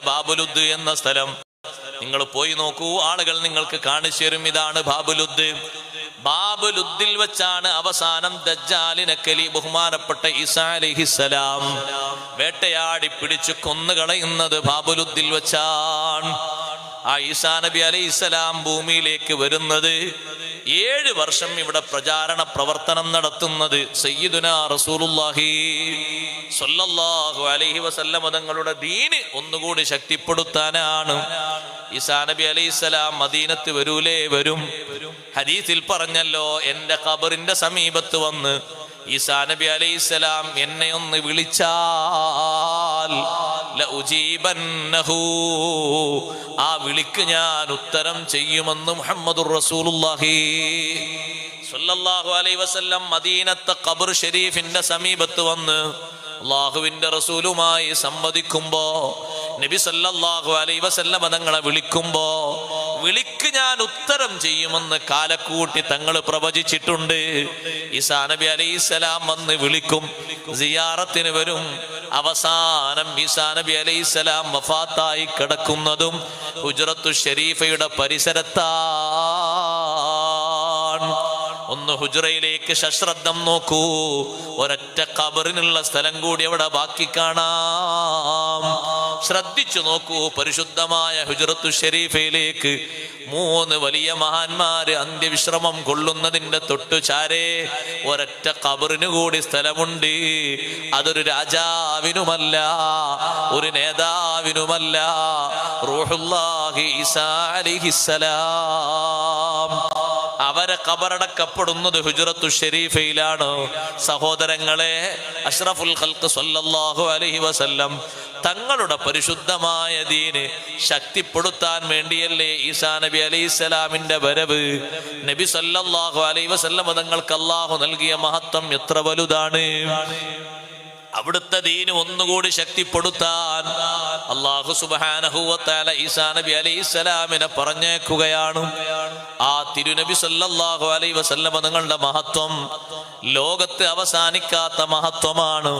ബാബുലുദ് എന്ന സ്ഥലം നിങ്ങൾ പോയി നോക്കൂ, ആളുകൾ നിങ്ങൾക്ക് കാണിച്ചു തരും. ഇതാണ് ബാബുലുദ്. ബാബുലുദ്ദിൽ വെച്ചാണ് അവസാനം ദജ്ജാലിനെ ബഹുമാനപ്പെട്ട ഈസാ അലൈഹിസ്സലാം വേട്ടയാടി പിടിച്ചു കൊന്നുകളയുന്നത് ബാബുലുദ്ദിൽ വെച്ചാണ്. ആ ഈസാ നബി അലൈഹിസ്സലാം ഭൂമിയിലേക്ക് വരുന്നത് 7 വർഷം ഇവിടെ പ്രചാരണ പ്രവർത്തനം നടത്തുന്നത് സയ്യിദുനാ റസൂലുള്ളാഹി സ്വല്ലല്ലാഹു അലൈഹി വസല്ലം തങ്ങളുടെ ദീന് ഒന്നുകൂടി ശക്തിപ്പെടുത്താനാണ്. ഈസാ നബി അലൈഹിസ്സലാം മദീനത്ത് വരൂലേ? വരും. ഹദീസിൽ പറഞ്ഞല്ലോ, എന്റെ ഖബറിന്റെ സമീപത്ത് വന്ന് ഈസാ നബി അലൈഹിസ്സലാം എന്നെ ഒന്ന് വിളിച്ചാൽ ലഉജീബന്നഹു, ആ വിളിക്ക് ഞാൻ ഉത്തരം ചെയ്യുമെന്ന് മുഹമ്മദുർ റസൂലുള്ളാഹി സ്വല്ലല്ലാഹു അലൈഹി വസല്ലം മദീനത്തെ ഖബർ ഷരീഫിന്റെ സമീപത്ത് വന്ന് അല്ലാഹുവിന്റെ റസൂലുമായി സംവദിക്കുമ്പോ നബി സല്ലല്ലാഹു അലൈഹി വസല്ലം തങ്ങളെ വിളിക്കുമ്പോ വിളിക്ക് ഞാൻ ഉത്തരം ചെയ്യുമെന്ന് കാലക്കൂട്ടി തങ്ങൾ പ്രവചിച്ചിട്ടുണ്ട്. ഈസാ നബി അലൈഹിസ്സലാം വന്ന് വിളിക്കും, സിയാറത്തിന് വരും. അവസാനം ഈസാ നബി അലൈഹിസ്സലാം വഫാത്തായി കിടക്കുന്നതും ഹുജ്റത്തു ഷരീഫയുടെ പരിസരത്താണ്. ഒന്ന് ഹുജ്റയിലേക്ക് സശ്രദ്ധം നോക്കൂ, ഒരൊറ്റ ഖബറിനുള്ള സ്ഥലം കൂടി അവിടെ ബാക്കി കാണാം. ശ്രദ്ധിച്ചു നോക്കൂ, പരിശുദ്ധമായ ഹുജ്റത്തു ഷരീഫയിലേക്ക് 3 വലിയ മഹാന്മാര് അന്ത്യവിശ്രമം കൊള്ളുന്നതിന്റെ തൊട്ടുചാരെ ഒരൊറ്റ ഖബറിന് കൂടി സ്ഥലമുണ്ട്. അതൊരു രാജാവിനുമല്ല, ഒരു നേതാവിനുമല്ല, റൂഹുല്ലാഹി ഈസാ അലൈഹിസ്സലാം. അവരെ ഖബറടക്കപ്പെടുന്നത് ഹുജ്റത്തു ഷരീഫയിലാണ്. സഹോദരങ്ങളെ, അഷ്റഫുൽ ഖൽഖ് സ്വല്ലല്ലാഹു അലൈഹി വസല്ലം തങ്ങളുടെ പരിശുദ്ധമായ ദീന് ശക്തിപ്പെടുത്താൻ വേണ്ടിയല്ലേ ഈസാ നബി അലൈഹിസ്സലാമിന്റെ വരവ്. നബി സല്ലല്ലാഹു അലൈഹി വസല്ലം തങ്ങൾക്ക് അല്ലാഹു നൽകിയ മഹത്വം എത്ര വലുതാണ്. അവിടുത്തെ ദീന് ഒന്നുകൂടി ശക്തിപ്പെടുത്താൻ അല്ലാഹു സുബ്ഹാനഹു വ തആല ഈസാ നബി അലൈഹിസ്സലാമിനെ പറഞ്ഞേക്കുകയാണ്. ആ തിരുനബി സല്ലല്ലാഹു അലൈഹി വസല്ലം തങ്ങളുടെ മഹത്വം ലോകത്ത് അവസാനിക്കാത്ത മഹത്വമാണ്,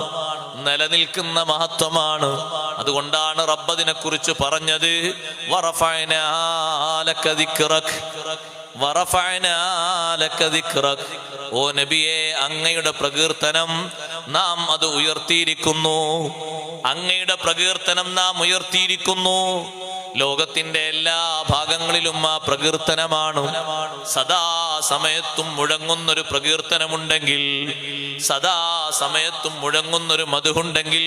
നിലനിൽക്കുന്ന മഹത്വമാണ്. അതുകൊണ്ടാണ് റബ്ബദിനെ കുറിച്ച് പറഞ്ഞത്, വറഫഅനാ ലക ദിക്റക വറഫഅനാ ലക ദിക്റക. ഓ നബിയെ, അങ്ങയുടെ പ്രകീർത്തനം നാം അത് ഉയർത്തിയിരിക്കുന്നു. അങ്ങയുടെ പ്രകീർത്തനം നാം ഉയർത്തിയിരിക്കുന്നു. ലോകത്തിന്റെ എല്ലാ ഭാഗങ്ങളിലും ആ പ്രകീർത്തനമാണ്. സദാ സമയത്തും മുഴങ്ങുന്നൊരു പ്രകീർത്തനമുണ്ടെങ്കിൽ, സദാ സമയത്തും മുഴങ്ങുന്നൊരു മധുഹുണ്ടെങ്കിൽ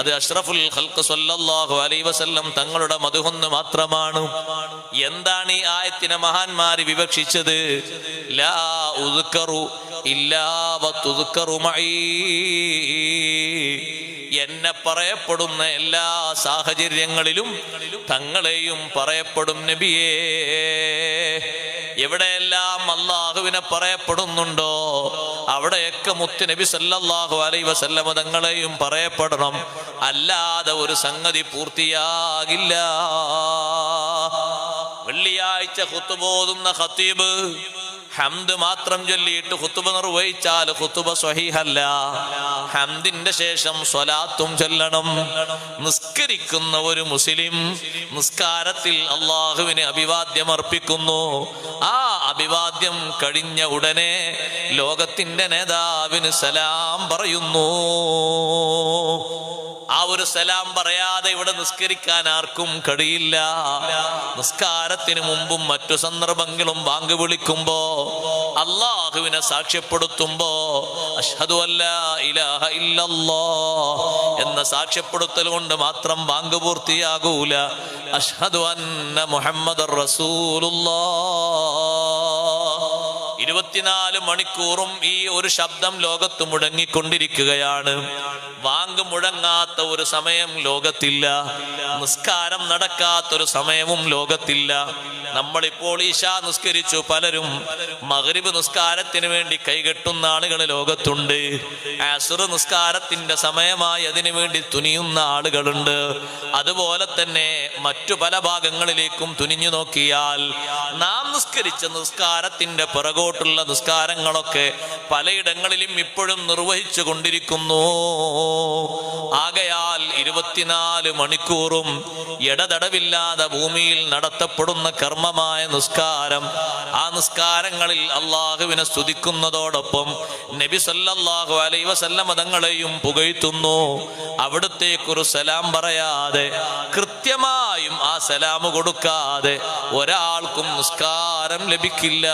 അത് അഷ്റഫുൽ ഖൽഖ് സ്വല്ലല്ലാഹു അലൈഹി വസല്ലം തങ്ങളുടെ മധുഹൊന്ന് മാത്രമാണ്. എന്താണ് ഈ ആയത്തിനെ മഹാന്മാര് വിവക്ഷിച്ചത്? ലാ ഉദ്കറു ഇല്ലാ വതുദ്കറു മഈ. എന്നെ പറയപ്പെടുന്ന എല്ലാ സാഹചര്യങ്ങളിലും തങ്ങളെയും പറയപ്പെടും നബിയേ. എവിടെയെല്ലാം അല്ലാഹുവിനെ പറയപ്പെടുന്നുണ്ടോ അവിടെയൊക്കെ മുത്ത് നബി സല്ലല്ലാഹു അലൈഹി വസല്ലം തങ്ങളെയും പറയപ്പെടണം. അല്ലാതെ ഒരു സംഗതി പൂർത്തിയാകില്ല. വെള്ളിയാഴ്ച ഖുത്ബ ഓതുന്ന ഖതീബ് ഹംദ് മാത്രം ചൊല്ലിയിട്ട് ഖുത്ബ നിർവഹിച്ചാൽ ഖുത്ബ സ്വഹീഹല്ല. ഹംദിന്റെ ശേഷം സ്വലാത്തും ചൊല്ലണം. നിസ്കരിക്കുന്ന ഒരു മുസ്ലിം നിസ്കാരത്തിൽ അല്ലാഹുവിന് അഭിവാദ്യം അർപ്പിക്കുന്നു. ആ അഭിവാദ്യം കഴിഞ്ഞ ഉടനെ ലോകത്തിന്റെ നേതാവിന് സലാം പറയുന്നു. ആ ഒരു സലാം പറയാതെ ഇവിടെ നിസ്കരിക്കാൻ ആർക്കും കഴിയില്ല. നിസ്കാരത്തിന് മുമ്പും മറ്റു സന്ദർഭങ്ങളും ബാങ്ക് വിളിക്കുമ്പോ, അല്ലാഹുവിനെ സാക്ഷ്യപ്പെടുത്തുമ്പോ അഷ്ഹദു അല്ലാ ഇലാഹ ഇല്ലല്ലാഹ് എന്ന സാക്ഷ്യപ്പെടുത്തൽ കൊണ്ട് മാത്രം ബാങ്ക് പൂർത്തിയാകൂല. അഷ്ഹദു അന്ന മുഹമ്മദർ റസൂലുള്ളാഹ്. 24 മണിക്കൂറും ഈ ഒരു ശബ്ദം ലോകത്ത് മുഴങ്ങിക്കൊണ്ടിരിക്കുകയാണ്. വാങ്ക് മുഴങ്ങാത്ത ഒരു സമയം ലോകത്തില്ല. നിസ്കാരം നടക്കാത്തൊരു സമയവും ലോകത്തില്ല. നമ്മളിപ്പോൾ ഇശാ നിസ്കരിച്ചു, പലരും മഗ്രിബ് നിസ്കാരത്തിന് വേണ്ടി കൈകെട്ടുന്ന ആളുകൾ ലോകത്തുണ്ട്. അസ്ർ നിസ്കാരത്തിന്റെ സമയമായി അതിനു വേണ്ടി തുനിയുന്ന ആളുകളുണ്ട്. അതുപോലെ തന്നെ മറ്റു പല ഭാഗങ്ങളിലേക്കും തുനിഞ്ഞു നോക്കിയാൽ നാം നിസ്കരിച്ച നിസ്കാരത്തിന്റെ പിറകോട്ടുള്ള നിസ്കാരങ്ങളൊക്കെ പലയിടങ്ങളിലും ഇപ്പോഴും നിർവഹിച്ചു കൊണ്ടിരിക്കുന്നു. ആകയാൽ 24 മണിക്കൂറും ഇടതടവില്ലാതെ ഭൂമിയിൽ നടത്തപ്പെടുന്ന കർമ്മമായ നിസ്കാരം. ആ നിസ്കാരങ്ങളിൽ അള്ളാഹുവിനെ സ്തുതിക്കുന്നതോടൊപ്പം നബി സല്ലല്ലാഹു അലൈഹി വസല്ലം തങ്ങളെയും പുകഴ്ത്തുന്നു. അവിടുത്തേക്കൊരു സലാം പറയാതെ, കൃത്യമായും ആ സലാം കൊടുക്കാതെ ഒരാൾക്കും നിസ്കാരം ലഭിക്കില്ല.